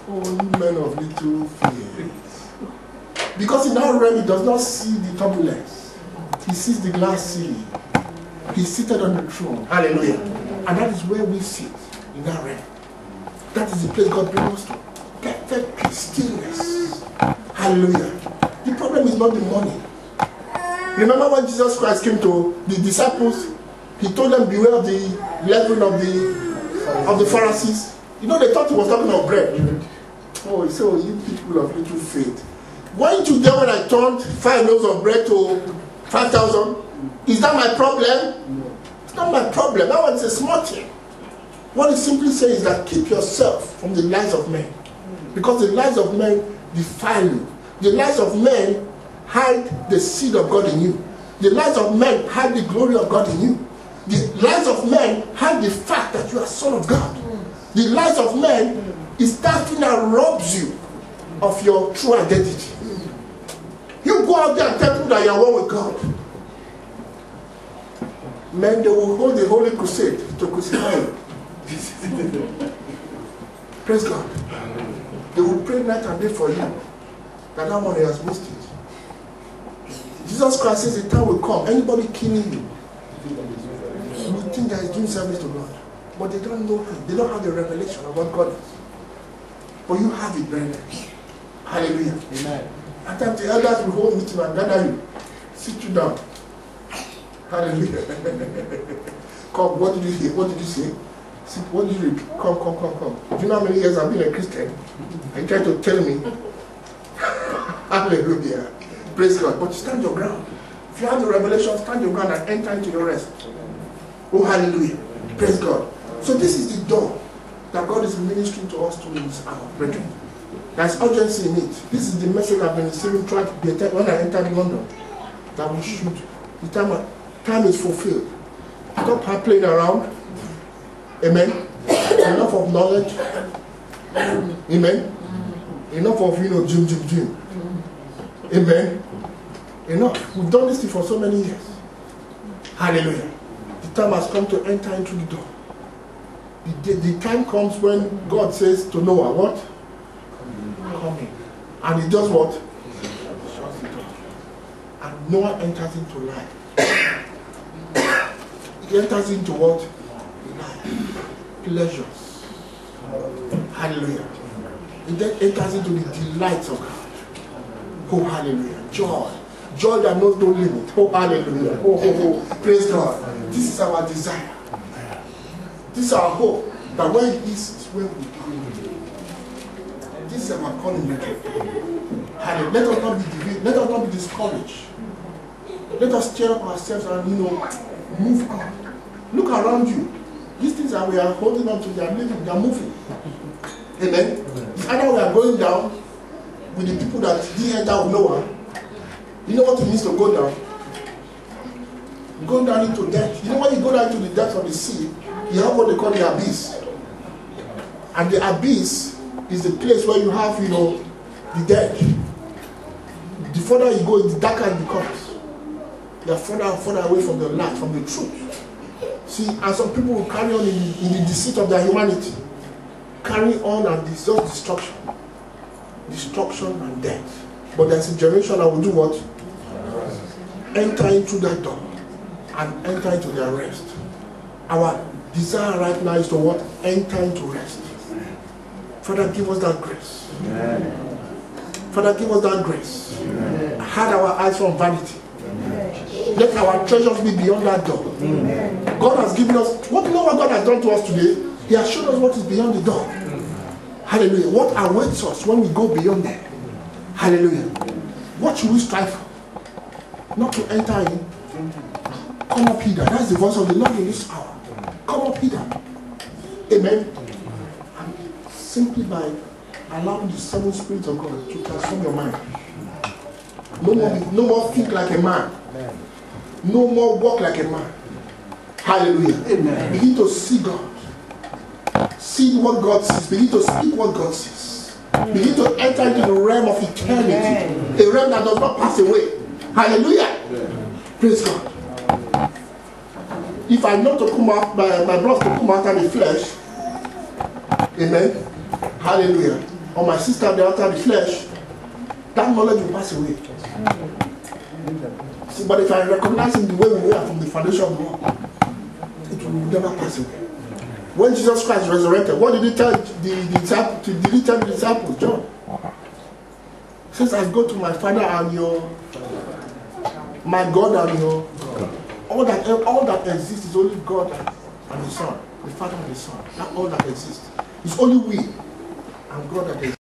Oh, you men of little faith. Because in that realm, he does not see the turbulence. He sees the glass ceiling. He's seated on the throne. Hallelujah. And that is where we sit, in that realm. That is the place God brings us to. Perfect peace, stillness. Hallelujah. The problem is not the money. Remember when Jesus Christ came to the disciples, he told them, beware of the leaven of the Pharisees. You know, they thought he was talking of bread. Oh, he said, oh, you people of little faith. Weren't you there when I turned 5 loaves of bread to 5,000? Is that my problem? It's not my problem. That one is a small thing. What he simply says is that keep yourself from the lies of men. Because the lies of men defile you. The lies of men hide the seed of God in you. The lies of men hide the glory of God in you. The lies of men hide the fact that you are son of God. The lies of men is that thing that robs you of your true identity. You go out there and tell people that you are one with God. Men, they will hold the holy crusade to crucify you. Praise God. They will pray night and day for you. That one has missed it. Jesus Christ says the time will come. Anybody killing you, you think that he's doing service to God. But they don't know him. They don't have the revelation of what God is. But you have it, brethren. Hallelujah. Amen. At times the elders will hold meeting and gather you. Sit you down. Hallelujah. Come, what did you hear? What did you say? Sit, what did you read? Come. Do you know how many years I've been a Christian? Are you trying to tell me? Hallelujah. Praise God. But stand your ground. If you have the revelation, stand your ground and enter into your rest. Oh, hallelujah. Praise God. So this is the door that God is ministering to us to in this hour, brethren. There's urgency in it. This is the message I've been receiving when I entered London. That we should. The time is fulfilled. Stop playing around. Amen. Enough of knowledge. Amen. Enough of, dream. Amen. Enough. We've done this thing for so many years. Hallelujah. The time has come to enter into the door. The time comes when God says to Noah, what? Come in. And he does what? Shuts the door. And Noah enters into life. He enters into what? Life. Pleasures. Hallelujah. He then enters into the delights of God. Oh, hallelujah. Joy. Joy that knows no limit. Oh, hallelujah. Oh. Praise God. This is our desire. This is our hope. That when this is where we go. This is our calling. Hallelujah. Let us not be divided. Let us not be discouraged. Let us cheer up ourselves and, move on. Look around you. These things that we are holding on to, they are living, they are moving. Amen. It's either we are going down with the people that didn't enter with Noah. You know what it means to go down? Go down into death. You know when you go down to the depth of the sea, you have what they call the abyss. And the abyss is the place where you have, the dead. The further you go, the darker it becomes. You are further and further away from the light, from the truth. See, and some people will carry on in the deceit of their humanity. Carry on and it's just destruction. Destruction and death. But there's a generation that will do what? Enter into that door and enter into their rest. Our desire right now is to what? Enter into rest. Father, give us that grace. Amen. Father, give us that grace. Amen. Hide our eyes from vanity. Amen. Let our treasures be beyond that door. Amen. God has given us, what God has done to us today? He has shown us what is beyond the door. Hallelujah. What awaits us when we go beyond there? Hallelujah. What should we strive for? Not to enter in. Come up hither. That's the voice of the Lord in this hour. Come up hither. Amen. And simply by allowing the seven spirits of God to transform your mind. No more think like a man. No more walk like a man. Hallelujah. Amen. Begin to see God. See what God sees. Begin to speak what God sees. Begin to enter into the realm of eternity. Amen. A realm that does not pass away. Hallelujah. Amen. Praise God. If I know to come out, my blood to come out of the flesh. Amen. Hallelujah. or my sister the after the flesh, that knowledge will pass away. See, but if I recognize him the way we were from the foundation of the world, it will never pass away. When Jesus Christ resurrected, what did he tell the disciples? John. He says, I go to my Father and my God and your all that exists is only God and the Son, the Father and the Son. That's all that exists. It's only we and God that exists.